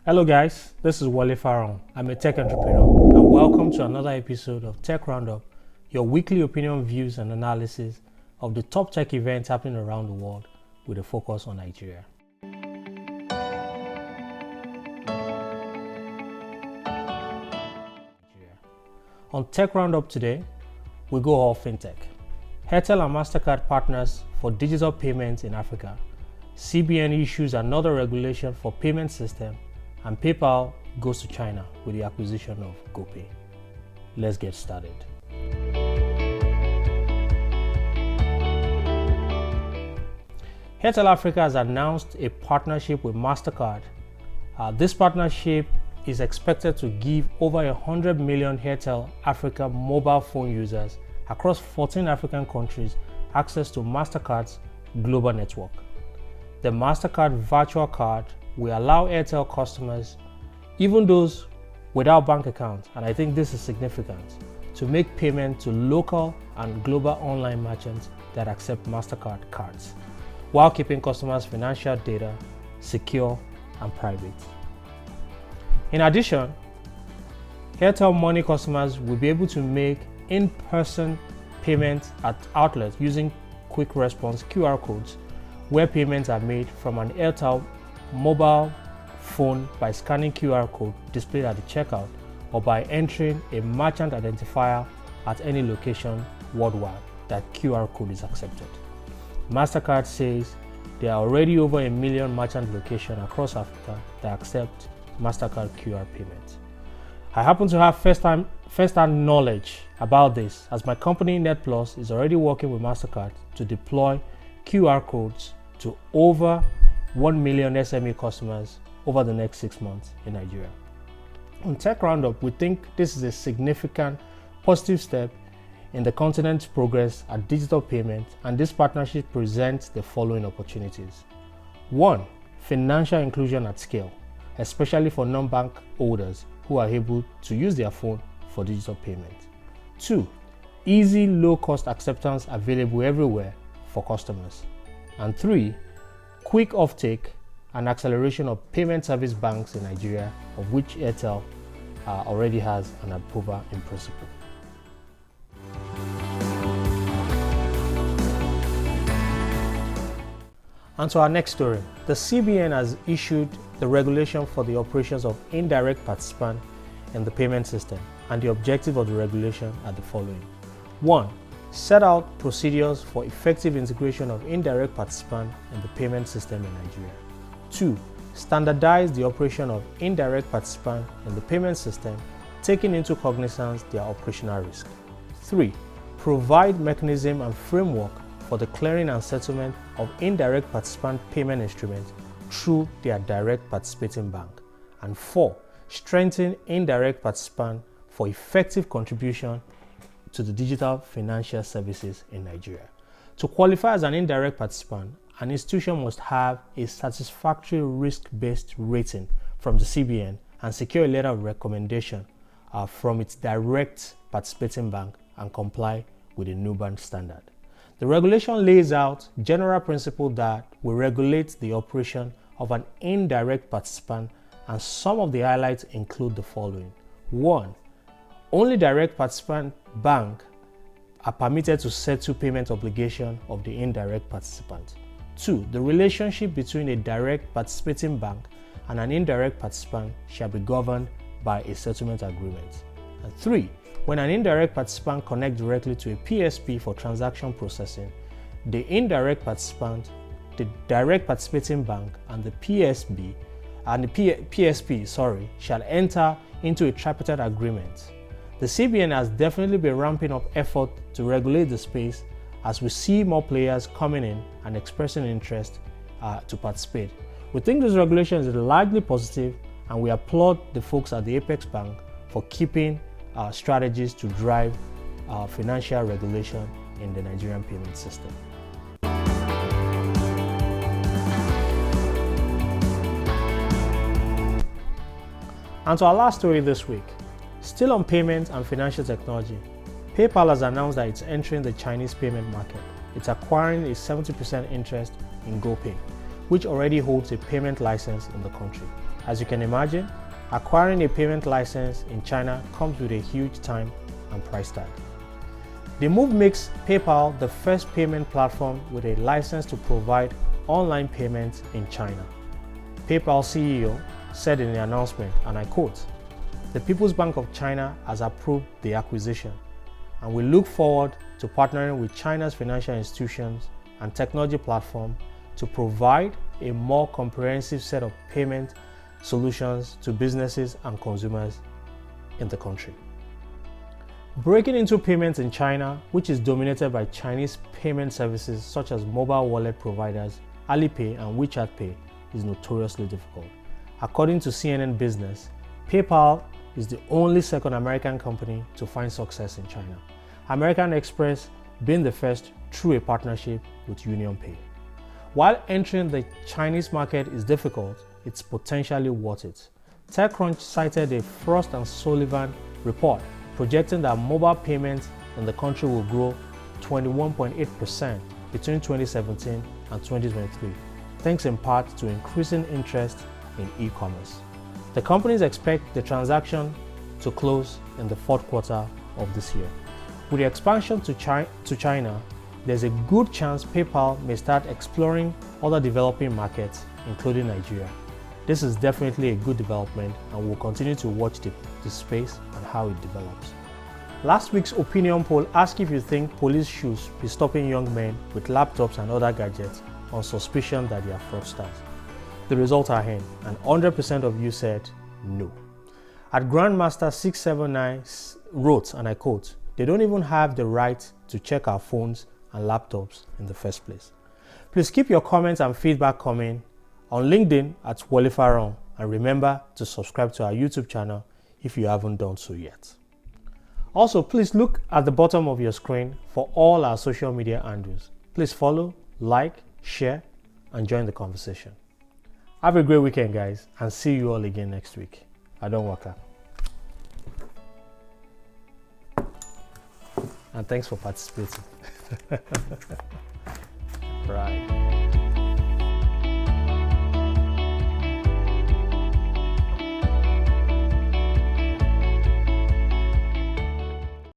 Hello guys, this is Wale Farron. I'm a tech entrepreneur and welcome to another episode of Tech Roundup, your weekly opinion, views and analysis of the top tech events happening around the world with a focus on Nigeria. On Tech Roundup today, we go all fintech. Airtel and MasterCard partners for digital payments in Africa. CBN issues another regulation for payment system, and PayPal goes to China with the acquisition of GoPay. Let's get started. Airtel Africa has announced a partnership with MasterCard. This partnership is expected to give over 100 million Airtel Africa mobile phone users across 14 African countries access to MasterCard's global network. The MasterCard virtual card will allow Airtel customers, even those without bank accounts, and I think this is significant, to make payment to local and global online merchants that accept MasterCard cards, while keeping customers' financial data secure and private. In addition, Airtel Money customers will be able to make in-person payments at outlets using quick response QR codes, where payments are made from an Airtel mobile phone by scanning QR code displayed at the checkout or by entering a merchant identifier at any location worldwide that QR code is accepted. MasterCard says there are already over 1 million merchant locations across Africa that accept MasterCard QR payments. I happen to have first-hand knowledge about this, as my company NetPlus is already working with MasterCard to deploy QR codes to over 1 million SME customers over the next 6 months in Nigeria. On Tech Roundup, we think this is a significant positive step in the continent's progress at digital payment, and this partnership presents the following opportunities. 1. Financial inclusion at scale, especially for non-bank holders who are able to use their phone for digital payment. 2. Easy, low-cost acceptance available everywhere for customers. And 3. Quick offtake and acceleration of payment service banks in Nigeria, of which Airtel already has an approval in principle. And to our next story, the CBN has issued the regulation for the operations of indirect participants in the payment system, and the objective of the regulation are the following. 1. Set out procedures for effective integration of indirect participants in the payment system in Nigeria. 2. Standardize the operation of indirect participants in the payment system, taking into cognizance their operational risk. 3. Provide mechanism and framework for the clearing and settlement of indirect participant payment instruments through their direct participating bank. And 4. Strengthen indirect participants for effective contribution to the digital financial services in Nigeria. To qualify as an indirect participant, an institution must have a satisfactory risk-based rating from the CBN and secure a letter of recommendation from its direct participating bank and comply with the Nubank standard. The regulation lays out general principles that will regulate the operation of an indirect participant, and some of the highlights include the following. 1. Only direct participant bank are permitted to settle payment obligation of the indirect participant. 2. The relationship between a direct participating bank and an indirect participant shall be governed by a settlement agreement. And 3. When an indirect participant connects directly to a PSP for transaction processing, the indirect participant, the direct participating bank, and the PSP shall enter into a tripartite agreement. The CBN has definitely been ramping up effort to regulate the space as we see more players coming in and expressing interest to participate. We think this regulation is largely positive, and we applaud the folks at the Apex Bank for keeping strategies to drive financial regulation in the Nigerian payment system. And to our last story this week, still on payments and financial technology, PayPal has announced that it's entering the Chinese payment market. It's acquiring a 70% interest in GoPay, which already holds a payment license in the country. As you can imagine, acquiring a payment license in China comes with a huge time and price tag. The move makes PayPal the first payment platform with a license to provide online payments in China. PayPal CEO said in the announcement, and I quote, "The People's Bank of China has approved the acquisition, and we look forward to partnering with China's financial institutions and technology platform to provide a more comprehensive set of payment solutions to businesses and consumers in the country." Breaking into payments in China, which is dominated by Chinese payment services such as mobile wallet providers Alipay and WeChat Pay, is notoriously difficult. According to CNN Business, PayPal is the only second American company to find success in China, American Express being the first through a partnership with UnionPay. While entering the Chinese market is difficult, it's potentially worth it. TechCrunch cited a Frost & Sullivan report projecting that mobile payments in the country will grow 21.8% between 2017 and 2023, thanks in part to increasing interest in e-commerce. The companies expect the transaction to close in the fourth quarter of this year. With the expansion to China, there's a good chance PayPal may start exploring other developing markets, including Nigeria. This is definitely a good development, and we'll continue to watch the space and how it develops. Last week's opinion poll asked if you think police should be stopping young men with laptops and other gadgets on suspicion that they are fraudsters. The results are in, and 100% of you said no. At Grandmaster 679 wrote, and I quote, "They don't even have the right to check our phones and laptops in the first place." Please keep your comments and feedback coming on LinkedIn at Wolifaron, and remember to subscribe to our YouTube channel if you haven't done so yet. Also, please look at the bottom of your screen for all our social media handles. Please follow, like, share, and join the conversation. Have a great weekend, guys, and see you all again next week. I don't work out. And thanks for participating. Right.